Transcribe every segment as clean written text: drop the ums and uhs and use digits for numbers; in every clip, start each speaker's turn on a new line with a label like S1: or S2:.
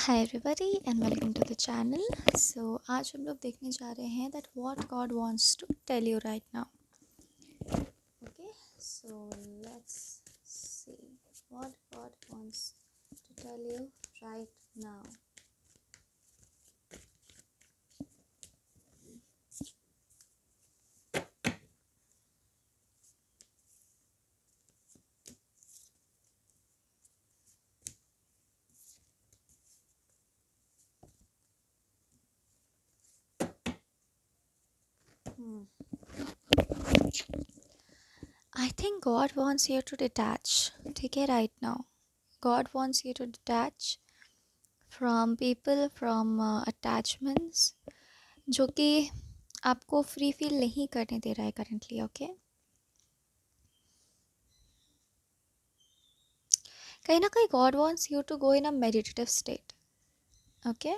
S1: Hi everybody and welcome to the channel. So आज हम लोग देखने जा रहे हैं that what God wants to tell you right now. Okay, so let's see what God wants to tell you right now. I think God wants you to detach. ठीक है, right now God wants you to detach from people, from attachments जो कि आपको free feel नहीं करने दे रहा है currently. Okay, कहीं ना कहीं God wants you to go in a meditative state. Okay,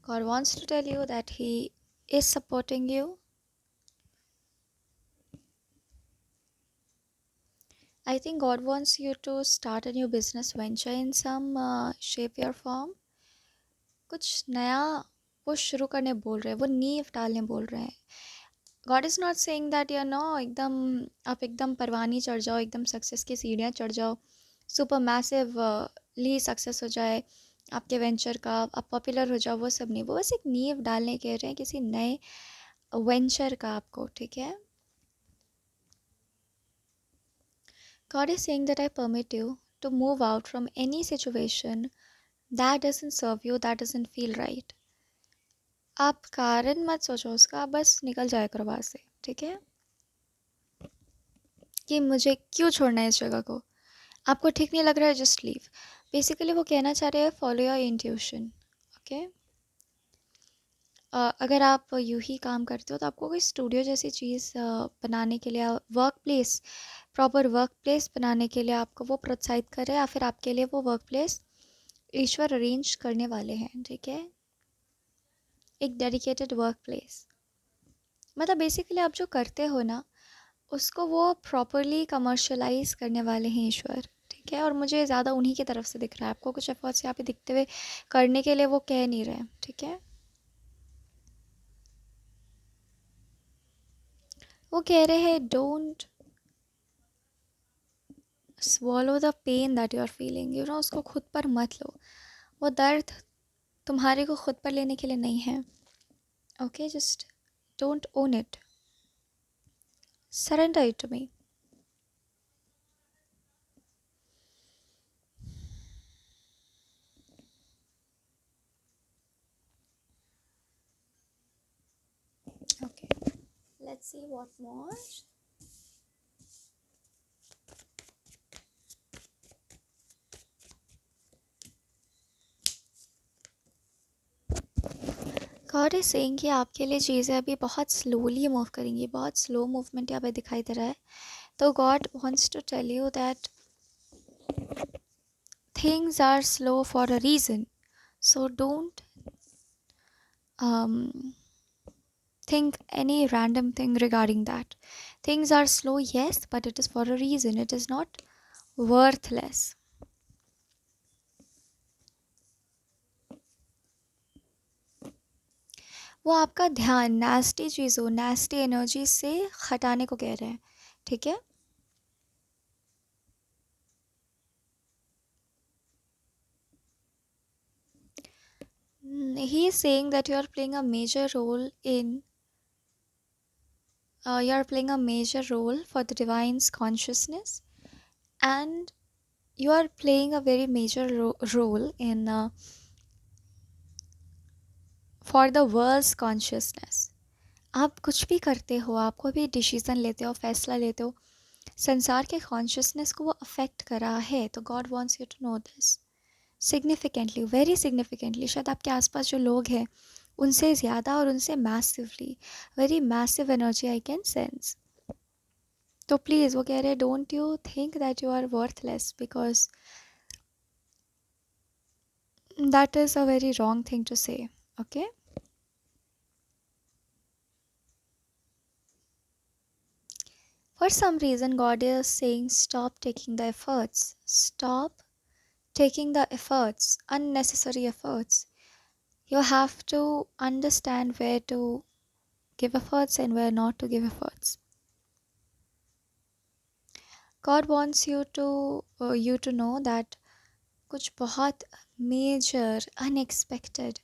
S1: God wants to tell you that He is supporting you. I think God wants you to start a new business venture in some shape or form. कुछ नया वो शुरू करने बोल रहे हैं, वो नींव डालने बोल रहे हैं। God is not saying that you know एकदम आप एकदम परवानी चढ़ जाओ, एकदम सक्सेस की सीढ़ियाँ चढ़ जाओ, सुपर मैसिव ली सक्सेस हो जाए आपके वेंचर का, आप पॉपुलर हो जाओ, वो सब नहीं। वो बस एक नींव डालने कह रहे हैं किसी नए वेंचर का आपको। ठीक है, God is saying that I permit you to move out from any situation that doesn't serve you, that doesn't feel right. आप कारण मत सोचो उसका, बस निकल जाया करो वहाँ से। ठीक है, कि मुझे क्यों छोड़ना है इस जगह को, आपको ठीक नहीं लग रहा है, जस्ट लीव। बेसिकली वो कहना चाह रहे हैं फॉलो योर इंट्यूशन। ओके, अगर आप यूँ ही काम करते हो तो आपको कोई स्टूडियो जैसी चीज़ बनाने के लिए, work place, proper work place बनाने के लिए आपको वो प्रोत्साहित करे, या फिर आपके लिए वो वर्क प्लेस ईश्वर अरेंज करने वाले हैं। ठीक है, एक डेडिकेटेड वर्क प्लेस, मतलब बेसिकली आप जो करते हो ना उसको वो प्रॉपरली कमर्शलाइज करने वाले हैं ईश्वर। ठीक है, और मुझे ज़्यादा उन्हीं की तरफ से दिख रहा है, आपको कुछ एफर्ट्स यहाँ पे दिखते हुए करने के लिए वो कह नहीं रहे। ठीक है, वो कह रहे हैं don't swallow the pain that you are feeling, you know, उसको खुद पर मत लो, वो दर्द तुम्हारे को खुद पर लेने के लिए नहीं है। Okay, just don't own it, surrender it to me. Okay, let's see what more. God is saying कि आपके लिए चीज़ें अभी बहुत स्लोली मूव करेंगी, बहुत स्लो मूवमेंट यहाँ पे दिखाई दे रहा है। तो God wants to tell you that things are slow for a reason, so don't think any random thing regarding that. Things are slow, yes, but it is for a reason. It is not worthless. वो आपका ध्यान nasty चीज़ों, nasty energy से हटाने को कह रहे हैं। ठीक है, he is saying that you are playing a major role in you are playing a major role for the divine's consciousness, and you are playing a very major role in for the world's consciousness. आप कुछ भी करते हो, आप कोई भी decision लेते हो, फैसला लेते हो, संसार के कॉन्शियसनेस को वो अफेक्ट कर रहा है। तो God wants you to know this significantly, very significantly. शायद आपके आसपास जो लोग हैं उनसे ज़्यादा और उनसे massively, very massive energy I can sense. तो प्लीज़ वो कह रहे हैं don't you think that you are worthless, because that is a very wrong thing to say. Okay, for For some reason, God is saying, stop taking the efforts. Stop taking the efforts, unnecessary efforts. You have to understand where to give efforts and where not to give efforts. God wants you to know that कुछ बहुत major, unexpected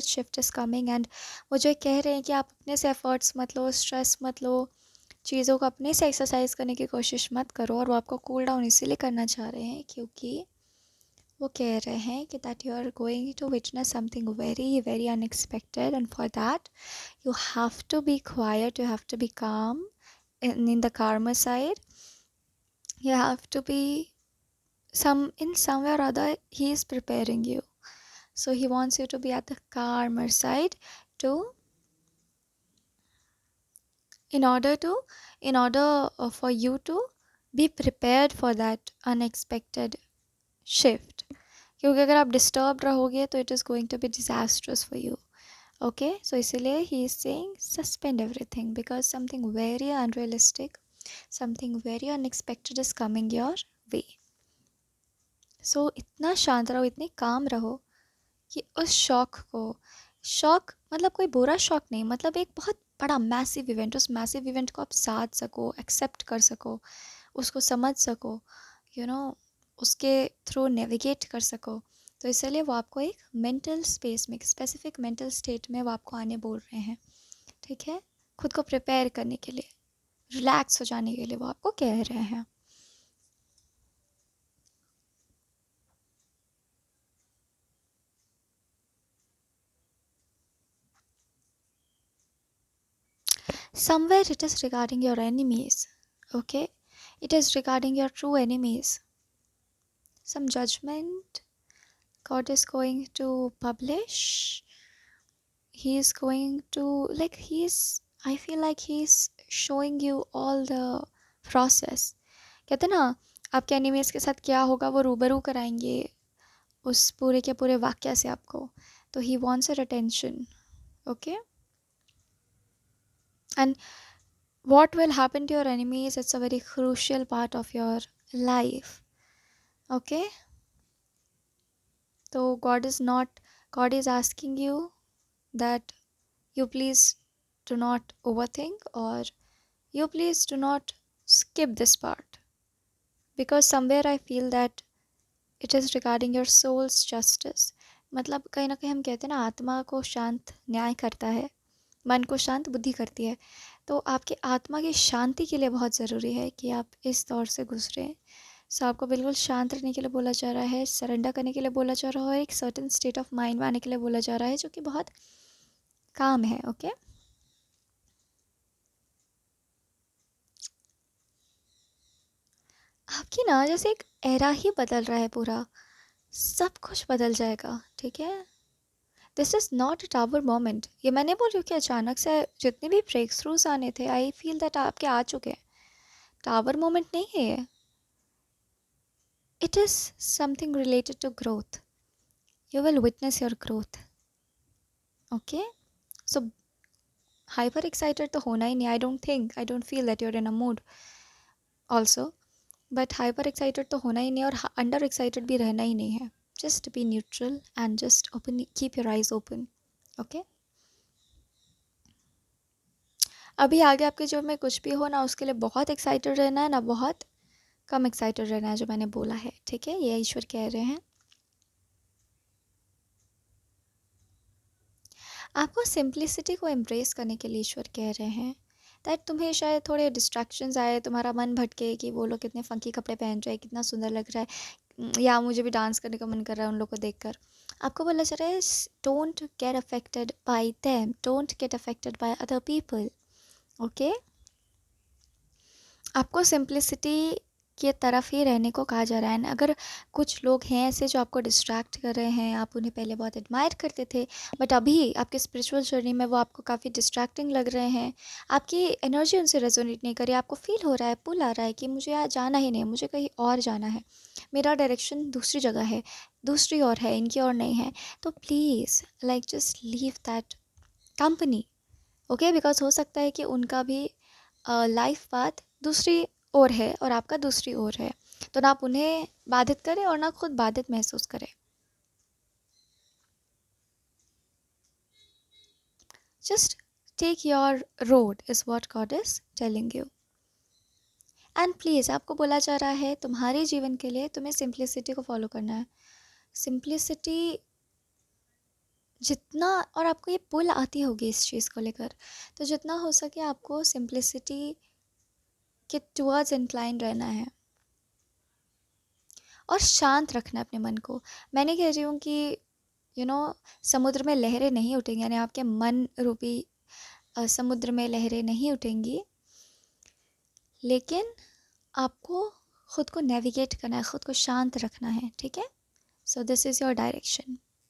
S1: shift is coming, and वो जो कह रहे हैं कि आप अपने से efforts मत लो, stress मत लो, चीज़ों को अपने से एक्सरसाइज करने की कोशिश मत करो, और वो आपको कूल डाउन इसीलिए करना चाह रहे हैं क्योंकि वो कह रहे हैं कि that you are going to witness something very very unexpected, and for that you have to be quiet, you have to be calm, in the calmer side. You have to be in some way or other he is preparing you. So he wants you to be at the calmer side to in order for you to be prepared for that unexpected shift. क्योंकि अगर आप disturb रहोगे तो it is going to be disastrous for you. Okay, so इसीलिए ही is saying suspend everything because something very unrealistic, something very unexpected is coming your way. So इतना शांत रहो, इतने काम रहो कि उस शॉक मतलब कोई बुरा शॉक नहीं, मतलब एक बहुत बड़ा मैसिव इवेंट, उस मैसिव इवेंट को आप साथ सको, एक्सेप्ट कर सको, उसको समझ सको, यू नो, उसके थ्रू नेविगेट कर सको. तो इसलिए वो आपको एक मेंटल स्पेस में, एक स्पेसिफिक मेंटल स्टेट में वो आपको आने बोल रहे हैं. ठीक है, खुद को प्रिपेयर करने के लिए, रिलैक्स हो जाने के लिए वो आपको कह रहे हैं. Somewhere it is regarding your enemies. Okay, it is regarding your true enemies. Some judgment God is going to publish. He is going to, like, I feel like he's showing you all the process. कहते ना, आपके enemies के साथ क्या होगा वो रूबरू कराएंगे उस पूरे के पूरे वाक्य से आपको. तो he wants your attention. Okay, and what will happen to your enemies, it's a very crucial part of your life. Okay, so God is asking you that you please do not overthink, or you please do not skip this part, because somewhere I feel that it is regarding your soul's justice. मतलब कहीं ना कहीं हम कहते हैं ना, आत्मा को शांत न्याय करता है, मन को शांत बुद्धि करती है. तो आपकी आत्मा की शांति के लिए बहुत ज़रूरी है कि आप इस दौर से गुजरें. सो आपको बिल्कुल शांत रहने के लिए बोला जा रहा है, सरेंडर करने के लिए बोला जा रहा है, एक सर्टेन स्टेट ऑफ माइंड में आने के लिए बोला जा रहा है जो कि बहुत काम है. ओके, आपकी ना जैसे एक एरा ही बदल रहा है, पूरा सब कुछ बदल जाएगा. ठीक है, this is not a tower moment. ये मैं नहीं बोल रही हूँ कि अचानक से जितने भी ब्रेक थ्रूज आने थे, आई फील दैट आपके आ चुके हैं. टावर मोमेंट नहीं है ये. It is something related to growth. You will witness your growth. Okay, so hyper excited तो होना ही नहीं. I don't feel that you're in a mood also, but hyper excited तो होना ही नहीं, और अंडर एक्साइटेड भी रहना ही नहीं है. Just be neutral and just open, keep your eyes open. Okay, अभी आगे आपके जो में कुछ भी हो ना, उसके लिए बहुत एक्साइटेड रहना है ना, बहुत कम एक्साइटेड रहना है, जो मैंने बोला है. ठीक है, ये ईश्वर कह रहे हैं. आपको सिंप्लिसिटी को एम्ब्रेस करने के लिए ईश्वर कह रहे हैं. दैट तुम्हें शायद थोड़े डिस्ट्रैक्शंस आए, तुम्हारा मन भटके कि वो लोग कितने फंकी कपड़े पहन रहे हैं, कितना सुंदर लग रहा है, या मुझे भी डांस करने का मन कर रहा है उन लोग को देखकर. आपको बोला जा रहा है, don't get affected by them, don't get affected by other people. Okay, आपको सिंप्लिसिटी की तरफ ही रहने को कहा जा रहा है. अगर कुछ लोग हैं ऐसे जो आपको डिस्ट्रैक्ट कर रहे हैं, आप उन्हें पहले बहुत एडमायर करते थे, बट अभी आपके स्पिरिचुअल जर्नी में वो आपको काफ़ी डिस्ट्रैक्टिंग लग रहे हैं, आपकी एनर्जी उनसे रेजोनेट नहीं कर रही, आपको फील हो रहा है, पुल आ रहा है कि मुझे यहाँ जाना ही नहीं, मुझे कहीं और जाना है, मेरा डायरेक्शन दूसरी जगह है, दूसरी ओर है, इनकी ओर नहीं है. तो please, like, just leave that company. Okay, because हो सकता है कि उनका भी लाइफ पाथ दूसरी ओर है और आपका दूसरी ओर है, तो ना आप उन्हें बाधित करें और ना खुद बाधित महसूस करें। Just take your road is what God is telling you. And please, आपको बोला जा रहा है तुम्हारे जीवन के लिए तुम्हें सिंप्लिसिटी को फॉलो करना है। सिंप्लिसिटी जितना, और आपको ये पुल आती होगी इस चीज़ को लेकर, तो जितना हो सके आपको सिंप्लिसिटी के टुवर्ड्स इंक्लाइन रहना है और शांत रखना है अपने मन को। मैं नहीं कह रही हूँ कि समुद्र में लहरें नहीं उठेंगी, यानी आपके मन रूपी समुद्र में लहरें नहीं उठेंगी, लेकिन आपको खुद को नेविगेट करना है, खुद को शांत रखना है, ठीक है। So this is your direction.